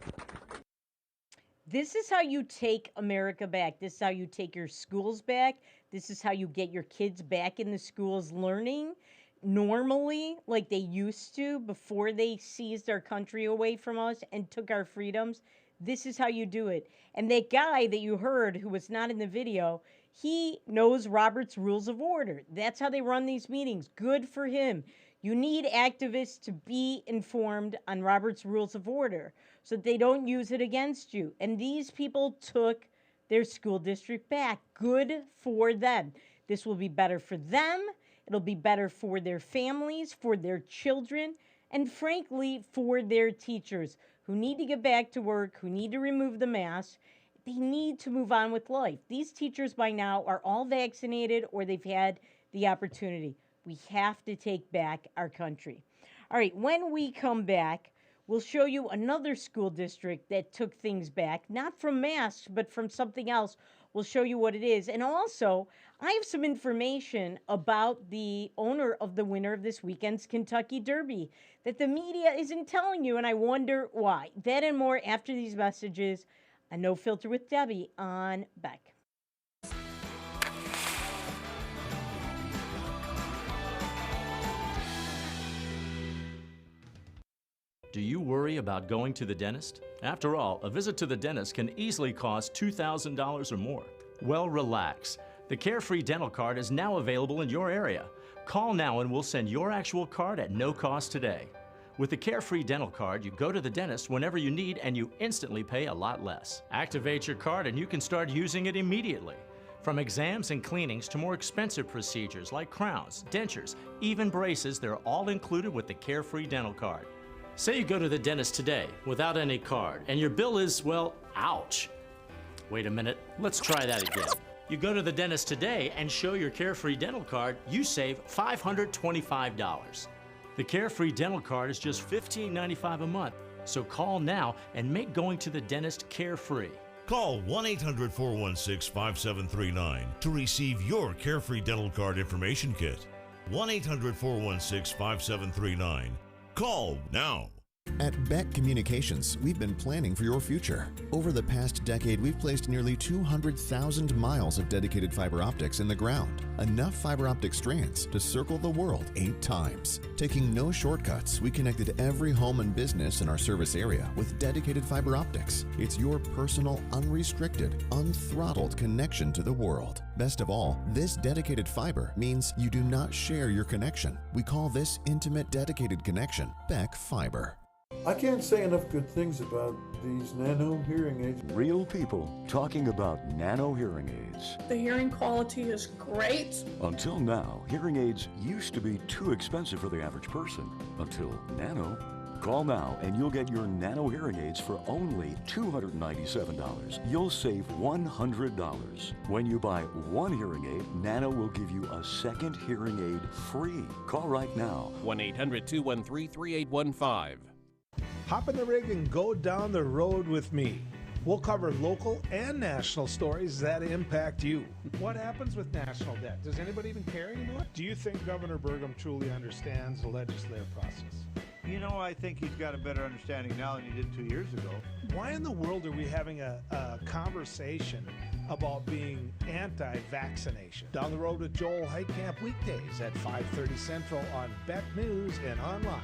Speaker 1: This is how you take America back. This is how you take your schools back. This is how you get your kids back in the schools learning normally like they used to before they seized our country away from us and took our freedoms. This is how you do it. And that guy that you heard who was not in the video, he knows Robert's Rules of Order. That's how they run these meetings. Good for him. You need activists to be informed on Robert's Rules of Order so that they don't use it against you. And these people took their school district back. Good for them. This will be better for them. It'll be better for their families, for their children, and frankly, for their teachers who need to get back to work, who need to remove the mask. They need to move on with life. These teachers by now are all vaccinated or they've had the opportunity. We have to take back our country. All right, when we come back, we'll show you another school district that took things back, not from masks, but from something else. We'll show you what it is. And also, I have some information about the owner of the winner of this weekend's Kentucky Derby that the media isn't telling you, and I wonder why. That and more after these messages on No Filter with Debbie on Beck.
Speaker 17: Do you worry about going to the dentist? After all, a visit to the dentist can easily cost $2,000 or more. Well, relax. The Carefree Dental Card is now available in your area. Call now and we'll send your actual card at no cost today. With the Carefree Dental Card, you go to the dentist whenever you need and you instantly pay a lot less. Activate your card and you can start using it immediately. From exams and cleanings to more expensive procedures like crowns, dentures, even braces, they're all included with the Carefree Dental Card. Say you go to the dentist today without any card and your bill is, well, ouch. Wait a minute, let's try that again. You go to the dentist today and show your Carefree Dental Card, you save $525. The Carefree Dental Card is just $15.95 a month, so call now and make going to the dentist carefree.
Speaker 18: Call 1-800-416-5739 to receive your Carefree Dental Card information kit. 1-800-416-5739. Call now.
Speaker 19: At Beck Communications, we've been planning for your future. Over the past decade, we've placed nearly 200,000 miles of dedicated fiber optics in the ground. Enough fiber optic strands to circle the world 8 times. Taking no shortcuts, we connected every home and business in our service area with dedicated fiber optics. It's your personal, unrestricted, unthrottled connection to the world. Best of all, this dedicated fiber means you do not share your connection. We call this intimate dedicated connection Beck Fiber.
Speaker 22: I can't say enough good things about these nano hearing aids.
Speaker 7: Real people talking about nano hearing aids.
Speaker 23: The hearing quality is great.
Speaker 7: Until now, hearing aids used to be too expensive for the average person. Until nano. Call now and you'll get your nano hearing aids for only $297. You'll save $100. When you buy one hearing aid, Nano will give you a second hearing aid free. Call right now.
Speaker 24: 1-800-213-3815.
Speaker 25: Hop in the rig and go down the road with me. We'll cover local and national stories that impact you. What happens with national debt? Does anybody even care anymore? Do you think Governor Burgum truly understands the legislative process?
Speaker 29: You know, I think he's got a better understanding now than he did 2 years ago.
Speaker 25: Why in the world are we having a conversation about being anti-vaccination? Down the road with Joel Heitkamp weekdays at 5:30 Central on Beck News and online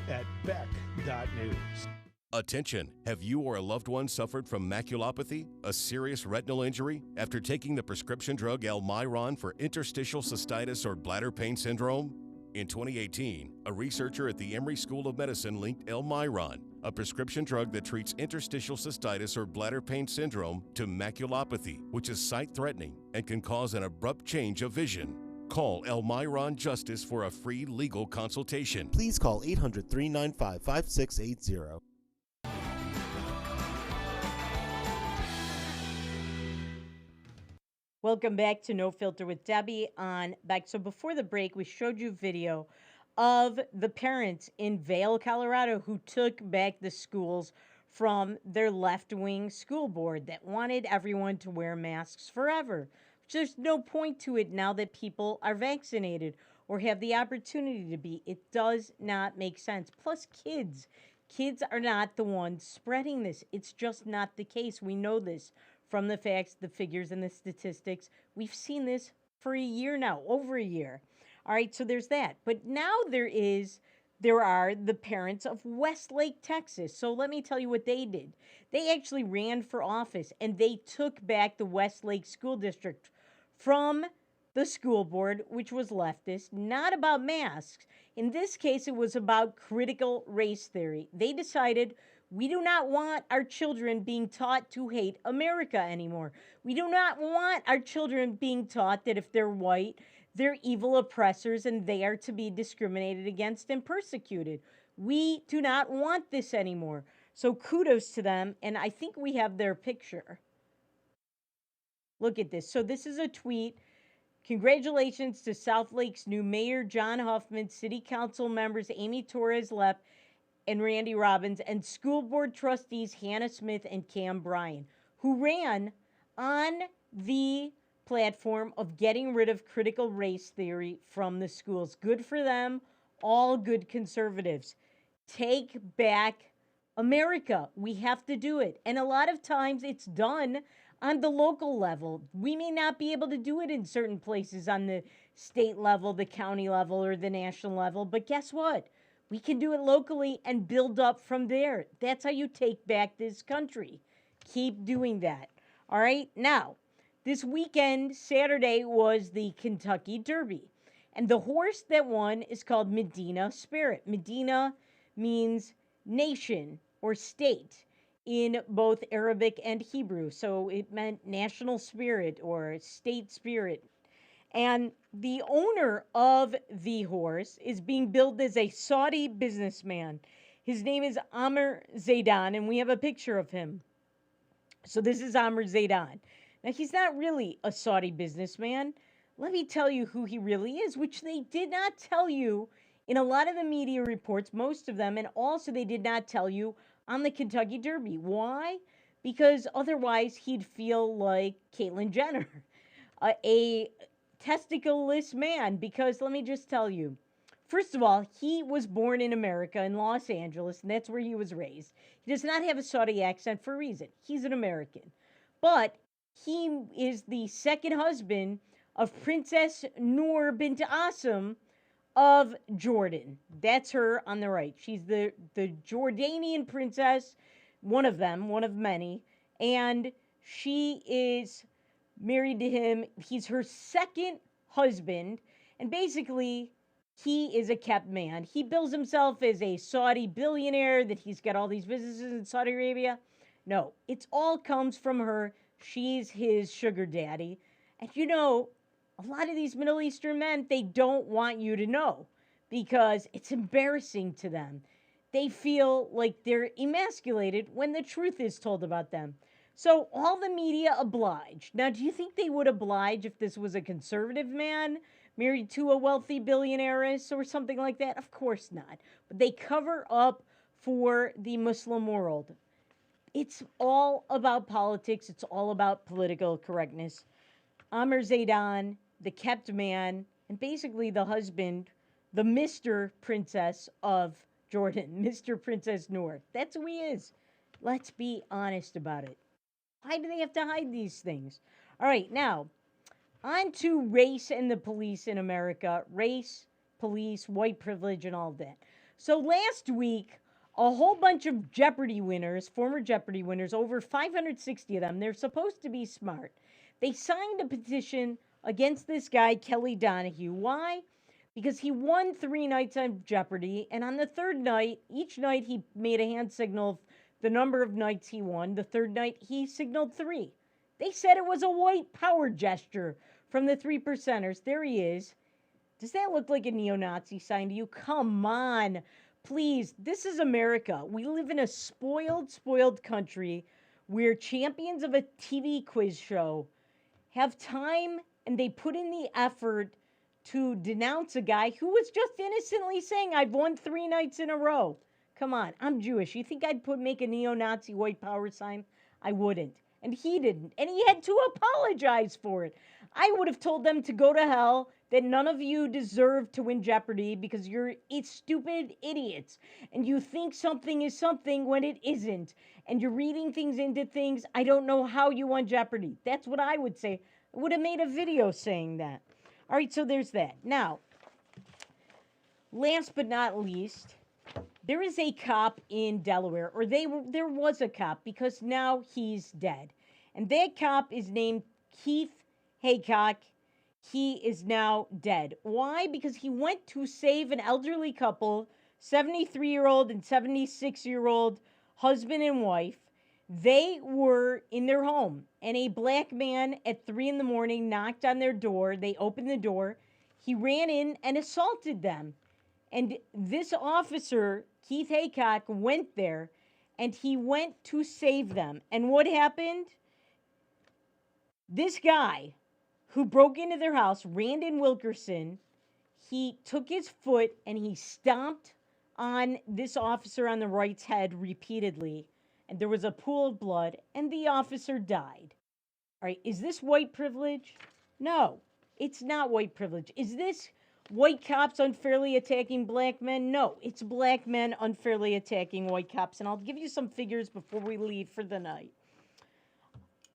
Speaker 25: at beck.news.
Speaker 21: Attention! Have you or a loved one suffered from maculopathy, a serious retinal injury, after taking the prescription drug Almiron for interstitial cystitis or bladder pain syndrome? In 2018, a researcher at the Emory School of Medicine linked Almiron, a prescription drug that treats interstitial cystitis or bladder pain syndrome, to maculopathy, which is sight-threatening and can cause an abrupt change of vision. Call Almiron Justice for a free legal consultation.
Speaker 30: Please call 800-395-5680.
Speaker 1: Welcome back to No Filter with Debbie on back. So before the break, we showed you video of the parents in Vail, Colorado, who took back the schools from their left-wing school board that wanted everyone to wear masks forever. There's no point to it now that people are vaccinated or have the opportunity to be. It does not make sense. Plus, kids are not the ones spreading this. It's just not the case. We know this from the facts, the figures, and the statistics. We've seen this for a year now, over a year. All right, so there's that. But now there are the parents of Westlake, Texas. So let me tell you what they did. They actually ran for office and they took back the Westlake School District from the school board, which was leftist, not about masks. In this case, it was about critical race theory. They decided we do not want our children being taught to hate America anymore. We do not want our children being taught that if they're white, they're evil oppressors and they are to be discriminated against and persecuted. We do not want this anymore. So kudos to them. And I think we have their picture. Look at this. So this is a tweet. Congratulations to South Lake's new mayor, John Huffman, city council members Amy Torres-Lepp and Randy Robbins, and school board trustees Hannah Smith and Cam Bryan, who ran on the platform of getting rid of critical race theory from the schools. Good for them, all good conservatives. Take back America. We have to do it. And a lot of times it's done on the local level. We may not be able to do it in certain places on the state level, the county level, or the national level, but guess what? We can do it locally and build up from there. That's how you take back this country. Keep doing that. All right? Now, this weekend, Saturday, was the Kentucky Derby. And the horse that won is called Medina Spirit. Medina means nation or state in both Arabic and Hebrew. So it meant national spirit or state spirit. And the owner of the horse is being billed as a Saudi businessman. His name is Amr Zaidan, and we have a picture of him. So this is Amr Zaidan. Now, he's not really a Saudi businessman. Let me tell you who he really is, which they did not tell you in a lot of the media reports, most of them, and also they did not tell you on the Kentucky Derby. Why? Because otherwise he'd feel like Caitlyn Jenner, a testicleless man, because let me just tell you, first of all, he was born in America, in Los Angeles, and that's where he was raised. He does not have a Saudi accent for a reason. He's an American. But he is the second husband of Princess Noor bint Asim of Jordan. That's her on the right. She's the Jordanian princess, one of them, one of many, and she is married to him. He's her second husband, and basically he is a kept man. He bills himself as a Saudi billionaire, that he's got all these businesses in Saudi Arabia. No, it all comes from her. She's his sugar daddy. And you know, a lot of these Middle Eastern men, they don't want you to know because it's embarrassing to them. They feel like they're emasculated when the truth is told about them. So all the media obliged. Now, do you think they would oblige if this was a conservative man married to a wealthy billionairess or something like that? Of course not. But they cover up for the Muslim world. It's all about politics. It's all about political correctness. Amr Zaidan, the kept man, and basically the husband, the Mr. Princess of Jordan, Mr. Princess Noor. That's who he is. Let's be honest about it. Why do they have to hide these things? All right, now, on to race and the police in America. Race, police, white privilege, and all that. So last week, a whole bunch of Jeopardy winners, former Jeopardy winners, over 560 of them, they're supposed to be smart. They signed a petition against this guy, Kelly Donahue. Why? Because he won 3 nights on Jeopardy, and on the third night, each night he made a hand signal of the number of nights he won. The third night, he signaled 3. They said it was a white power gesture from the 3%ers. There he is. Does that look like a neo-Nazi sign to you? Come on. Please, this is America. We live in a spoiled country where champions of a TV quiz show have time and they put in the effort to denounce a guy who was just innocently saying, I've won 3 nights in a row. Come on, I'm Jewish. You think I'd make a neo-Nazi white power sign? I wouldn't. And he didn't. And he had to apologize for it. I would have told them to go to hell, that none of you deserve to win Jeopardy because you're stupid idiots. And you think something is something when it isn't. And you're reading things into things. I don't know how you won Jeopardy. That's what I would say. I would have made a video saying that. All right, so there's that. Now, last but not least, there is a cop in Delaware, or there was a cop because now he's dead. And that cop is named Keith Haycock. He is now dead. Why? Because he went to save an elderly couple, 73-year-old and 76-year-old husband and wife. They were in their home, and a black man at 3 a.m. knocked on their door. They opened the door. He ran in and assaulted them. And this officer, Keith Haycock, went there, and he went to save them. And what happened? This guy who broke into their house, Randon Wilkerson, he took his foot and he stomped on this officer on the right's head repeatedly. And there was a pool of blood, and the officer died. All right, is this white privilege? No, it's not white privilege. Is this white cops unfairly attacking black men? No, it's black men unfairly attacking white cops. And I'll give you some figures before we leave for the night.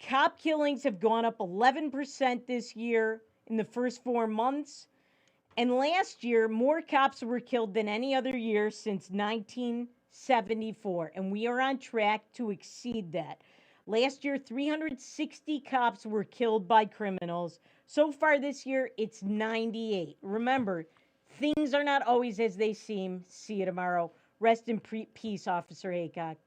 Speaker 1: Cop killings have gone up 11% this year in the first 4 months. And last year, more cops were killed than any other year since 1974. And we are on track to exceed that. Last year, 360 cops were killed by criminals. So far this year, it's 98. Remember, things are not always as they seem. See you tomorrow. Rest in peace, Officer Haycock.